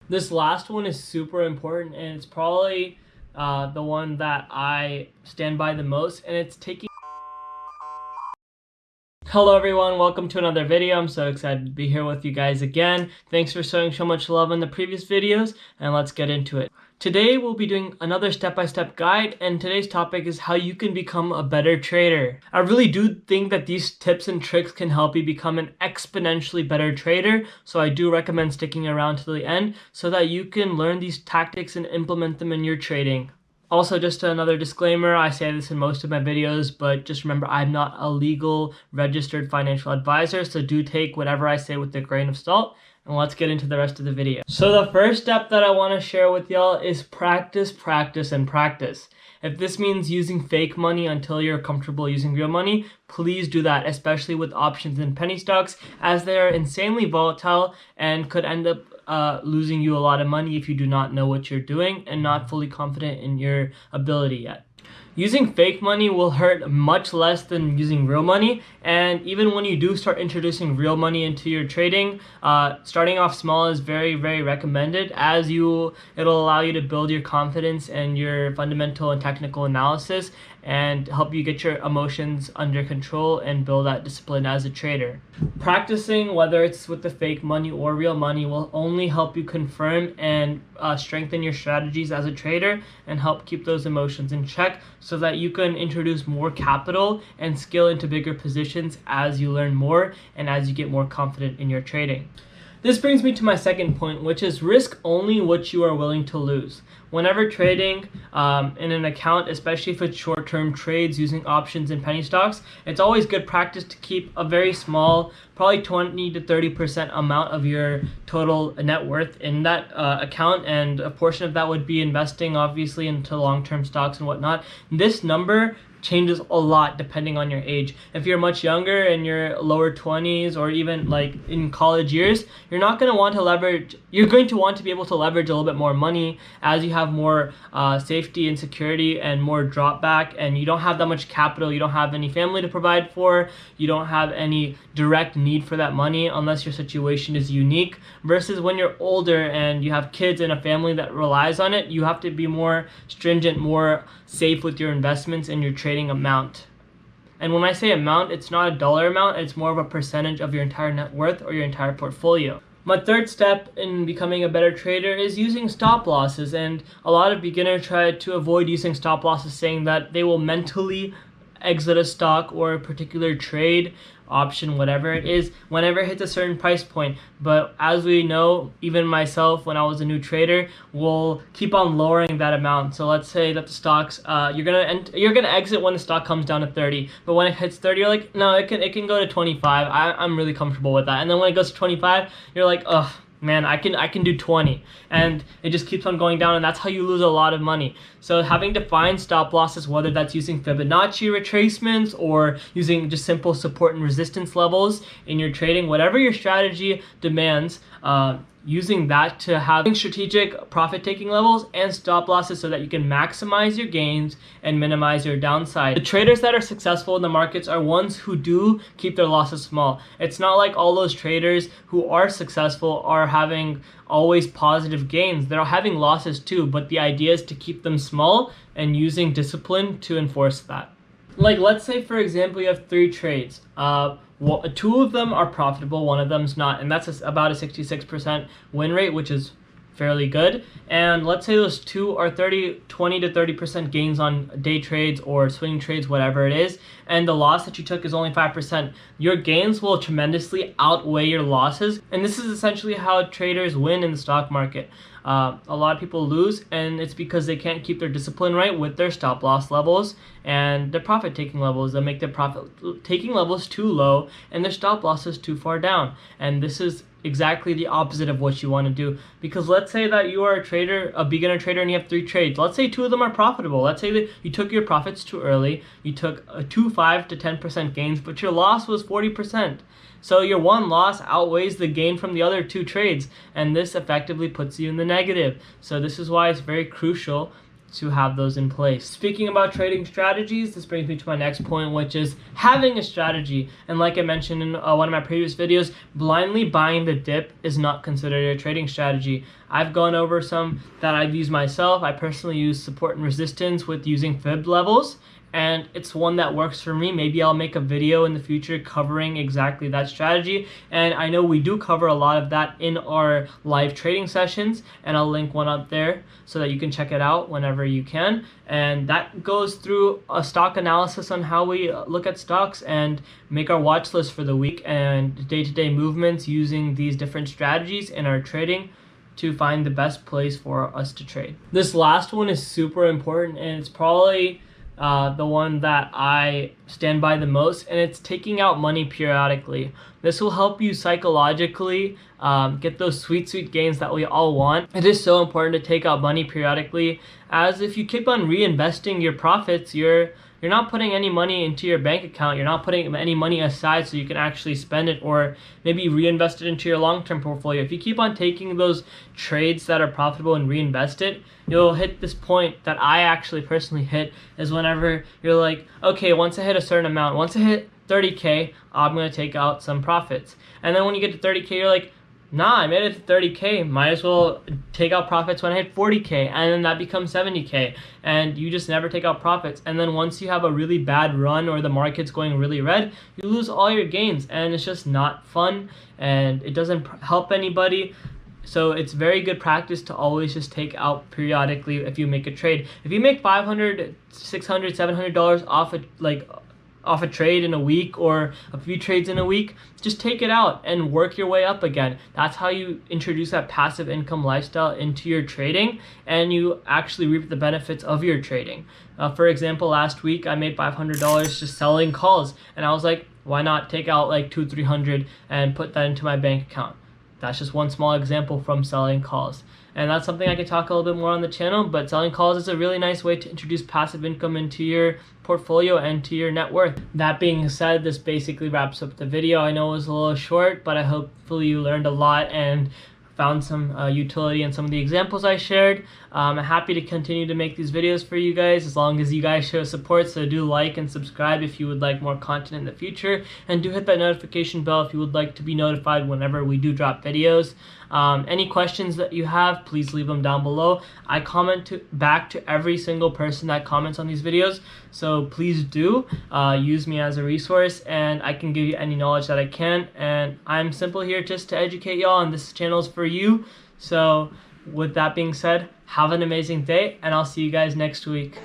This last one is super important, and it's probably the one that I stand by the most, and it's taking. Hello everyone, welcome to another video. I'm so excited to be here with you guys again. Thanks for showing so much love in the previous videos, and let's get into it. Today we'll be doing another step-by-step guide, and today's topic is how you can become a better trader. I really do think that these tips and tricks can help you become an exponentially better trader, so I do recommend sticking around to the end so that you can learn these tactics and implement them in your trading. Also, just another disclaimer, I say this in most of my videos, but just remember I'm not a legal registered financial advisor, so do take whatever I say with a grain of salt, and let's get into the rest of the video. So the first step that I want to share with y'all is practice, practice, and practice. If this means using fake money until you're comfortable using real money, please do that, especially with options and penny stocks, as they are insanely volatile and could end up losing you a lot of money if you do not know what you're doing and not fully confident in your ability yet. Using fake money will hurt much less than using real money, and even when you do start introducing real money into your trading, starting off small is very, very recommended, as it'll allow you to build your confidence and your fundamental and technical analysis and help you get your emotions under control and build that discipline as a trader. Practicing, whether it's with the fake money or real money, will only help you confirm and strengthen your strategies as a trader and help keep those emotions in check so that you can introduce more capital and skill into bigger positions as you learn more and as you get more confident in your trading. This brings me to my second point, which is risk only what you are willing to lose. Whenever trading in an account, especially if it's short-term trades using options and penny stocks, it's always good practice to keep a very small, probably 20 to 30% amount of your total net worth in that account, and a portion of that would be investing obviously into long-term stocks and whatnot. This number changes a lot depending on your age. If you're much younger in your lower 20s or even like in college years, you're going to want to be able to leverage a little bit more money as you have more safety and security and more drop back, and you don't have that much capital, you don't have any family to provide for, you don't have any direct need for that money unless your situation is unique, versus when you're older and you have kids and a family that relies on it, you have to be more stringent, more safe with your investments and your trading amount. And when I say amount, it's not a dollar amount, it's more of a percentage of your entire net worth or your entire portfolio. My third step in becoming a better trader is using stop losses, and a lot of beginners try to avoid using stop losses, saying that they will mentally exit a stock or a particular trade, option, whatever it is, whenever it hits a certain price point. But as we know, even myself, when I was a new trader, will keep on lowering that amount. So let's say that the stocks, you're gonna exit when the stock comes down to 30, but when it hits 30, you're like, no, it can go to 25. I'm really comfortable with that. And then when it goes to 25, you're like, ugh, man, I can do 20, and it just keeps on going down, and that's how you lose a lot of money. So having defined stop losses, whether that's using Fibonacci retracements or using just simple support and resistance levels in your trading, whatever your strategy demands, using that to have strategic profit-taking levels and stop losses so that you can maximize your gains and minimize your downside. The traders that are successful in the markets are ones who do keep their losses small. It's not like all those traders who are successful are having always positive gains. They're having losses too, but the idea is to keep them small and using discipline to enforce that. Like, let's say for example you have 3 trades. 2 of them are profitable, 1 of them's not, and that's about a 66% win rate, which is fairly good. And let's say those 2 are 20 to 30% gains on day trades or swing trades, whatever it is, and the loss that you took is only 5%. Your gains will tremendously outweigh your losses, and this is essentially how traders win in the stock market. A lot of people lose, and it's because they can't keep their discipline right with their stop loss levels and their profit taking levels. They make their profit taking levels too low and their stop losses too far down. And this is exactly the opposite of what you want to do, because let's say that you are a trader, a beginner trader, and you have 3 trades. Let's say 2 of them are profitable. Let's say that you took your profits too early, you took 5 to 10% gains, but your loss was 40%. So your one loss outweighs the gain from the other 2 trades, and this effectively puts you in the negative. So this is why it's very crucial to have those in place. Speaking about trading strategies, this brings me to my next point, which is having a strategy. And like I mentioned in one of my previous videos, blindly buying the dip is not considered a trading strategy. I've gone over some that I've used myself. I personally use support and resistance with using fib levels, and it's one that works for me. Maybe I'll make a video in the future covering exactly that strategy, and I know we do cover a lot of that in our live trading sessions, and I'll link one up there so that you can check it out whenever you can. And that goes through a stock analysis on how we look at stocks and make our watch list for the week and day-to-day movements using these different strategies in our trading to find the best place for us to trade. This last one is super important, and it's probably the one that I stand by the most, and it's taking out money periodically. This will help you psychologically get those sweet gains that we all want. It is so important to take out money periodically, as if you keep on reinvesting your profits, you're not putting any money into your bank account. You're not putting any money aside so you can actually spend it or maybe reinvest it into your long-term portfolio. If you keep on taking those trades that are profitable and reinvest it, you'll hit this point that I actually personally hit, is whenever you're like, okay, once I hit a certain amount, once I hit 30K, I'm going to take out some profits. And then when you get to 30K, you're like, nah, I made it to 30K, might as well take out profits when I hit 40K, and then that becomes 70K, and you just never take out profits. And then once you have a really bad run or the market's going really red, you lose all your gains, and it's just not fun, and it doesn't help anybody. So it's very good practice to always just take out periodically if you make a trade. If you make $500, $600, $700 off a trade in a week or a few trades in a week, just take it out and work your way up again. That's how you introduce that passive income lifestyle into your trading, and you actually reap the benefits of your trading. For example, last week I made $500 just selling calls, and I was like, why not take out like $200-300 and put that into my bank account? That's just one small example from selling calls. And that's something I can talk a little bit more on the channel, but selling calls is a really nice way to introduce passive income into your portfolio and to your net worth. That being said, this basically wraps up the video. I know it was a little short, but hopefully you learned a lot and found some utility in some of the examples I shared. I'm happy to continue to make these videos for you guys as long as you guys show support, so do like and subscribe if you would like more content in the future, and do hit that notification bell if you would like to be notified whenever we do drop videos. Any questions that you have, please leave them down below. I comment back to every single person that comments on these videos, so please do use me as a resource, and I can give you any knowledge that I can, and I'm simple here just to educate y'all, and this channel is for you. So with that being said, have an amazing day, and I'll see you guys next week.